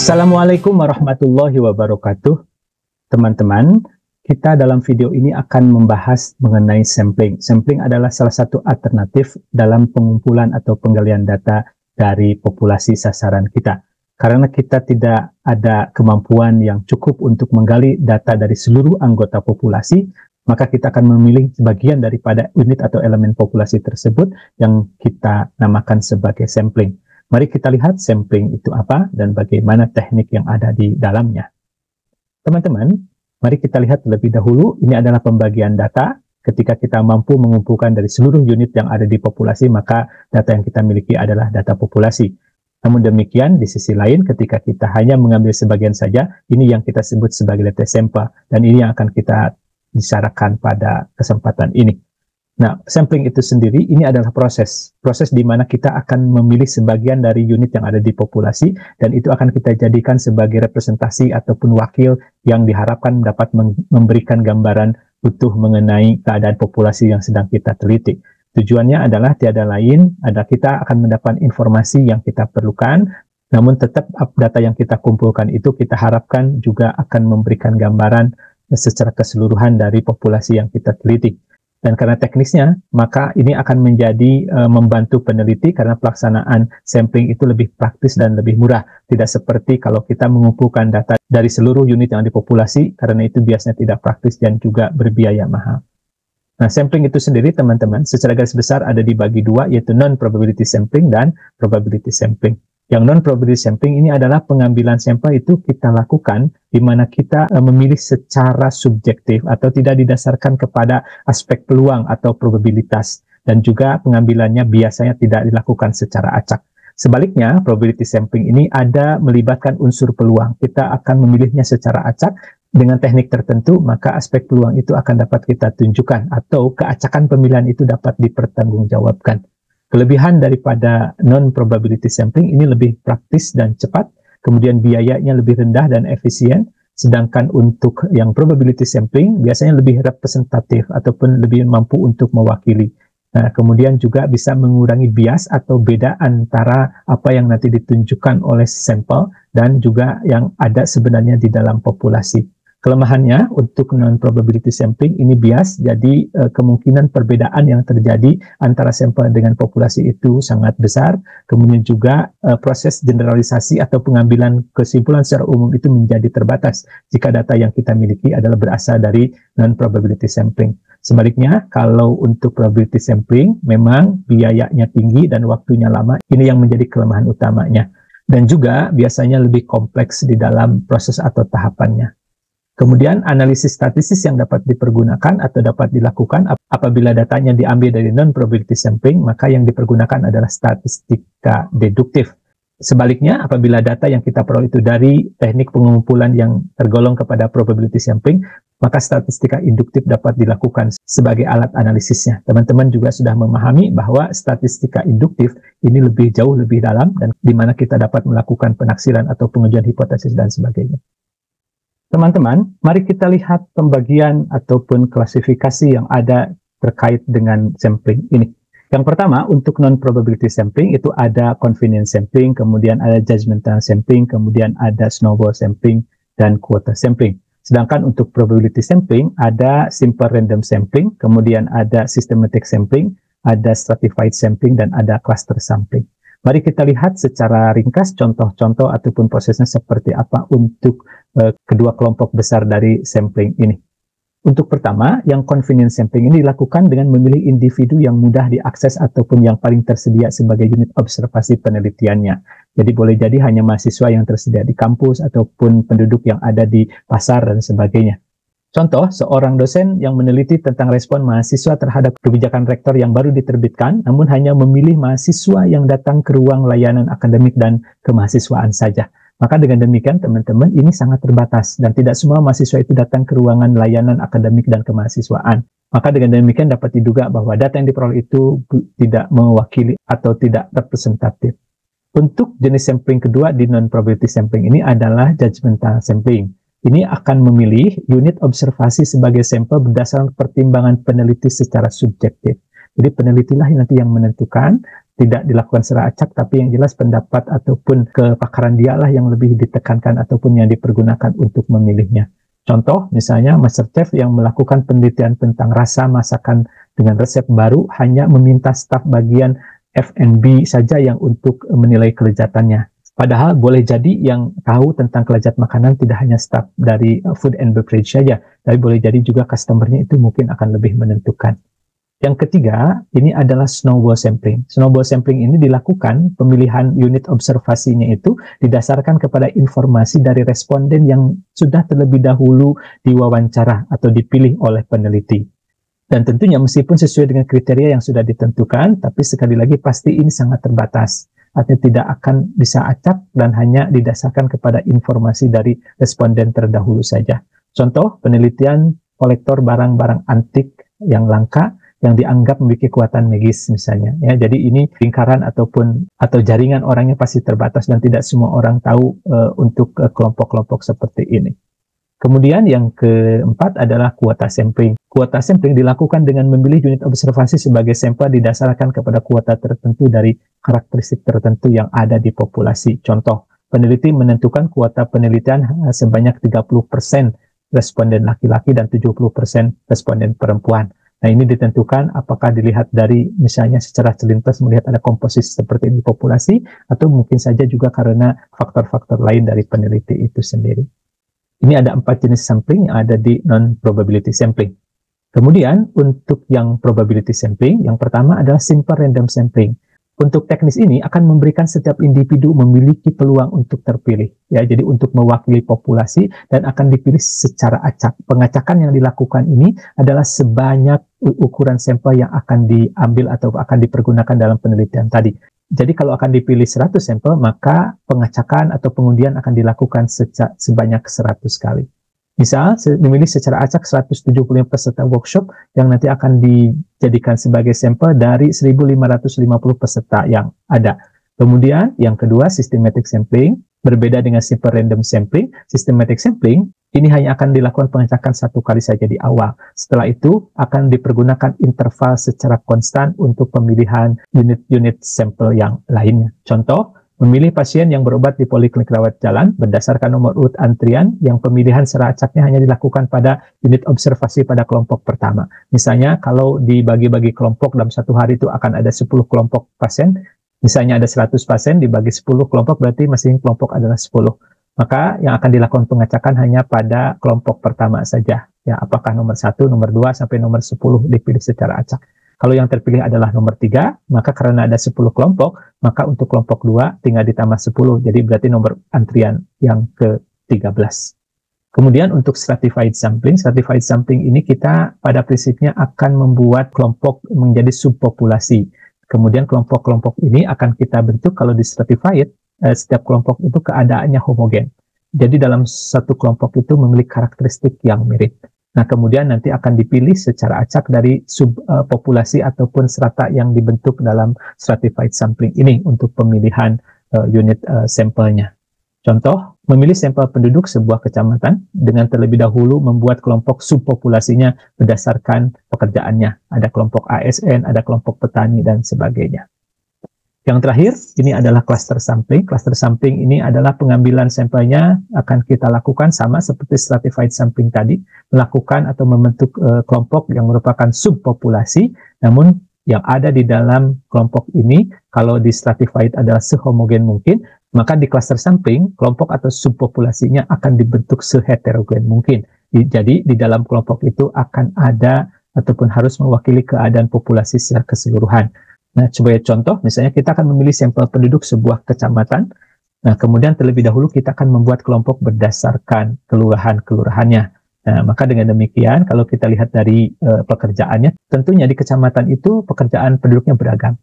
Assalamualaikum warahmatullahi wabarakatuh. Teman-teman, kita dalam video ini akan membahas mengenai sampling. Sampling adalah salah satu alternatif dalam pengumpulan atau penggalian data dari populasi sasaran kita. Karena kita tidak ada kemampuan yang cukup untuk menggali data dari seluruh anggota populasi, maka kita akan memilih sebagian daripada unit atau elemen populasi tersebut yang kita namakan sebagai sampling. Mari kita lihat sampling itu apa dan bagaimana teknik yang ada di dalamnya. Teman-teman, mari kita lihat terlebih dahulu, ini adalah pembagian data. Ketika kita mampu mengumpulkan dari seluruh unit yang ada di populasi, maka data yang kita miliki adalah data populasi. Namun demikian, di sisi lain, ketika kita hanya mengambil sebagian saja, ini yang kita sebut sebagai data sampel, dan ini yang akan kita bicarakan pada kesempatan ini. Nah, sampling itu sendiri, ini adalah proses di mana kita akan memilih sebagian dari unit yang ada di populasi, dan itu akan kita jadikan sebagai representasi ataupun wakil yang diharapkan dapat memberikan gambaran utuh mengenai keadaan populasi yang sedang kita teliti. Tujuannya adalah tiada lain, kita akan mendapat informasi yang kita perlukan, namun tetap data yang kita kumpulkan itu kita harapkan juga akan memberikan gambaran secara keseluruhan dari populasi yang kita teliti. Dan karena teknisnya, maka ini akan menjadi membantu peneliti karena pelaksanaan sampling itu lebih praktis dan lebih murah. Tidak seperti kalau kita mengumpulkan data dari seluruh unit yang dipopulasi, karena itu biasanya tidak praktis dan juga berbiaya mahal. Nah, sampling itu sendiri, teman-teman, secara garis besar ada dibagi dua, yaitu non-probability sampling dan probability sampling. Yang non-probability sampling ini adalah pengambilan sampel itu kita lakukan di mana kita memilih secara subjektif atau tidak didasarkan kepada aspek peluang atau probabilitas, dan juga pengambilannya biasanya tidak dilakukan secara acak. Sebaliknya, probability sampling ini ada melibatkan unsur peluang. Kita akan memilihnya secara acak dengan teknik tertentu, maka aspek peluang itu akan dapat kita tunjukkan atau keacakan pemilihan itu dapat dipertanggungjawabkan. Kelebihan daripada non-probability sampling ini lebih praktis dan cepat, kemudian biayanya lebih rendah dan efisien, sedangkan untuk yang probability sampling biasanya lebih representatif ataupun lebih mampu untuk mewakili. Nah, kemudian juga bisa mengurangi bias atau beda antara apa yang nanti ditunjukkan oleh sampel dan juga yang ada sebenarnya di dalam populasi. Kelemahannya untuk non-probability sampling ini bias, jadi kemungkinan perbedaan yang terjadi antara sampel dengan populasi itu sangat besar. Kemudian juga proses generalisasi atau pengambilan kesimpulan secara umum itu menjadi terbatas jika data yang kita miliki adalah berasal dari non-probability sampling. Sebaliknya, kalau untuk probability sampling memang biayanya tinggi dan waktunya lama, ini yang menjadi kelemahan utamanya. Dan juga biasanya lebih kompleks di dalam proses atau tahapannya. Kemudian analisis statistis yang dapat dipergunakan atau dapat dilakukan apabila datanya diambil dari non-probability sampling, maka yang dipergunakan adalah statistika deduktif. Sebaliknya, apabila data yang kita peroleh itu dari teknik pengumpulan yang tergolong kepada probability sampling, maka statistika induktif dapat dilakukan sebagai alat analisisnya. Teman-teman juga sudah memahami bahwa statistika induktif ini lebih jauh lebih dalam dan di mana kita dapat melakukan penaksiran atau pengujian hipotesis dan sebagainya. Teman-teman, mari kita lihat pembagian ataupun klasifikasi yang ada terkait dengan sampling ini. Yang pertama, untuk non-probability sampling itu ada convenience sampling, kemudian ada judgmental sampling, kemudian ada snowball sampling, dan quota sampling. Sedangkan untuk probability sampling ada simple random sampling, kemudian ada systematic sampling, ada stratified sampling, dan ada cluster sampling. Mari kita lihat secara ringkas contoh-contoh ataupun prosesnya seperti apa untuk kedua kelompok besar dari sampling ini. Untuk pertama, yang convenience sampling ini dilakukan dengan memilih individu yang mudah diakses ataupun yang paling tersedia sebagai unit observasi penelitiannya. Jadi boleh jadi hanya mahasiswa yang tersedia di kampus ataupun penduduk yang ada di pasar dan sebagainya. Contoh, seorang dosen yang meneliti tentang respon mahasiswa terhadap kebijakan rektor yang baru diterbitkan, namun hanya memilih mahasiswa yang datang ke ruang layanan akademik dan kemahasiswaan saja. Maka dengan demikian, teman-teman, ini sangat terbatas, dan tidak semua mahasiswa itu datang ke ruangan layanan akademik dan kemahasiswaan. Maka dengan demikian dapat diduga bahwa data yang diperoleh itu tidak mewakili atau tidak representatif. Untuk jenis sampling kedua di non-probability sampling ini adalah judgmental sampling. Ini akan memilih unit observasi sebagai sampel berdasarkan pertimbangan peneliti secara subjektif. Jadi penelitilah nanti yang menentukan tidak dilakukan secara acak, tapi yang jelas pendapat ataupun kepakaran dialah yang lebih ditekankan ataupun yang dipergunakan untuk memilihnya. Contoh, misalnya Master Chef yang melakukan penelitian tentang rasa masakan dengan resep baru hanya meminta staf bagian F&B saja yang untuk menilai kelezatannya. Padahal boleh jadi yang tahu tentang kelezat makanan tidak hanya staf dari food and beverage saja, tapi boleh jadi juga customer-nya itu mungkin akan lebih menentukan. Yang ketiga, ini adalah snowball sampling. Snowball sampling ini dilakukan, pemilihan unit observasinya itu didasarkan kepada informasi dari responden yang sudah terlebih dahulu diwawancara atau dipilih oleh peneliti. Dan tentunya meskipun sesuai dengan kriteria yang sudah ditentukan, tapi sekali lagi pasti ini sangat terbatas. Artinya tidak akan bisa acak dan hanya didasarkan kepada informasi dari responden terdahulu saja. Contoh, penelitian kolektor barang-barang antik yang langka, yang dianggap memiliki kekuatan magis misalnya, ya. Jadi ini lingkaran atau jaringan orangnya pasti terbatas dan tidak semua orang tahu untuk kelompok-kelompok seperti ini. Kemudian yang keempat adalah kuota sampling. Kuota sampling dilakukan dengan memilih unit observasi sebagai sampel didasarkan kepada kuota tertentu dari karakteristik tertentu yang ada di populasi. Contoh, peneliti menentukan kuota penelitian sebanyak 30% responden laki-laki dan 70% responden perempuan. Nah, ini ditentukan apakah dilihat dari misalnya secara selintas melihat ada komposisi seperti ini populasi, atau mungkin saja juga karena faktor-faktor lain dari peneliti itu sendiri. Ini ada 4 jenis sampling yang ada di non-probability sampling. Kemudian untuk yang probability sampling, yang pertama adalah simple random sampling. Untuk teknis ini akan memberikan setiap individu memiliki peluang untuk terpilih, ya. Jadi untuk mewakili populasi dan akan dipilih secara acak. Pengacakan yang dilakukan ini adalah sebanyak ukuran sampel yang akan diambil atau akan dipergunakan dalam penelitian tadi. Jadi kalau akan dipilih 100 sampel, maka pengacakan atau pengundian akan dilakukan sebanyak 100 kali. Misal, memilih secara acak 175 peserta workshop yang nanti akan dijadikan sebagai sampel dari 1.550 peserta yang ada. Kemudian, yang kedua, systematic sampling. Berbeda dengan simple random sampling, systematic sampling ini hanya akan dilakukan pengacakan 1 kali saja di awal. Setelah itu, akan dipergunakan interval secara konstan untuk pemilihan unit-unit sampel yang lainnya. Contoh, memilih pasien yang berobat di poliklinik rawat jalan berdasarkan nomor urut antrian yang pemilihan secara acaknya hanya dilakukan pada unit observasi pada kelompok pertama. Misalnya kalau dibagi-bagi kelompok dalam satu hari itu akan ada 10 kelompok pasien, misalnya ada 100 pasien dibagi 10 kelompok berarti masing-masing kelompok adalah 10. Maka yang akan dilakukan pengacakan hanya pada kelompok pertama saja. Ya, apakah nomor 1, nomor 2 sampai nomor 10 dipilih secara acak. Kalau yang terpilih adalah nomor 3, maka karena ada 10 kelompok, maka untuk kelompok 2 tinggal ditambah 10. Jadi berarti nomor antrian yang ke-13. Kemudian untuk stratified sampling ini kita pada prinsipnya akan membuat kelompok menjadi subpopulasi. Kemudian kelompok-kelompok ini akan kita bentuk kalau di stratified, setiap kelompok itu keadaannya homogen. Jadi dalam satu kelompok itu memiliki karakteristik yang mirip. Nah, kemudian nanti akan dipilih secara acak dari subpopulasi ataupun strata yang dibentuk dalam stratified sampling ini untuk pemilihan unit sampelnya. Contoh, memilih sampel penduduk sebuah kecamatan dengan terlebih dahulu membuat kelompok subpopulasinya berdasarkan pekerjaannya. Ada kelompok ASN, ada kelompok petani, dan sebagainya. Yang terakhir, ini adalah cluster sampling. Cluster sampling ini adalah pengambilan sampelnya akan kita lakukan sama seperti stratified sampling tadi, melakukan atau membentuk kelompok yang merupakan subpopulasi, namun yang ada di dalam kelompok ini, kalau di stratified adalah sehomogen mungkin, maka di cluster sampling, kelompok atau subpopulasinya akan dibentuk seheterogen mungkin. Jadi, di dalam kelompok itu akan ada ataupun harus mewakili keadaan populasi secara keseluruhan. Nah, sebagai contoh, misalnya kita akan memilih sampel penduduk sebuah kecamatan. Nah, kemudian terlebih dahulu kita akan membuat kelompok berdasarkan kelurahan-kelurahannya. Nah, maka dengan demikian, kalau kita lihat dari pekerjaannya, tentunya di kecamatan itu pekerjaan penduduknya beragam.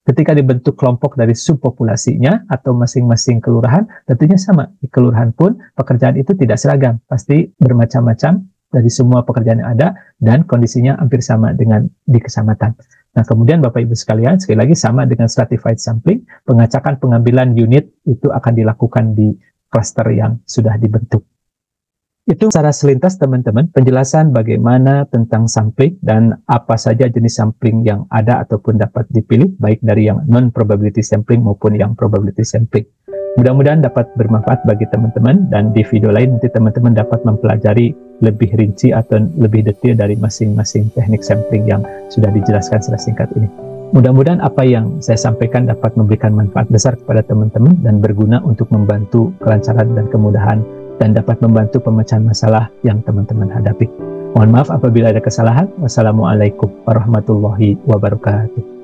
Ketika dibentuk kelompok dari subpopulasinya atau masing-masing kelurahan, tentunya sama. Di kelurahan pun pekerjaan itu tidak seragam, pasti bermacam-macam dari semua pekerjaan yang ada dan kondisinya hampir sama dengan di kecamatan. Nah, kemudian Bapak Ibu sekalian, sekali lagi sama dengan stratified sampling, pengacakan pengambilan unit itu akan dilakukan di cluster yang sudah dibentuk. Itu secara selintas teman-teman penjelasan bagaimana tentang sampling dan apa saja jenis sampling yang ada ataupun dapat dipilih, baik dari yang non-probability sampling maupun yang probability sampling. Mudah-mudahan dapat bermanfaat bagi teman-teman, dan di video lain nanti teman-teman dapat mempelajari lebih rinci atau lebih detail dari masing-masing teknik sampling yang sudah dijelaskan secara singkat ini. Mudah-mudahan apa yang saya sampaikan dapat memberikan manfaat besar kepada teman-teman dan berguna untuk membantu kelancaran dan kemudahan dan dapat membantu pemecahan masalah yang teman-teman hadapi. Mohon maaf apabila ada kesalahan. Wassalamualaikum warahmatullahi wabarakatuh.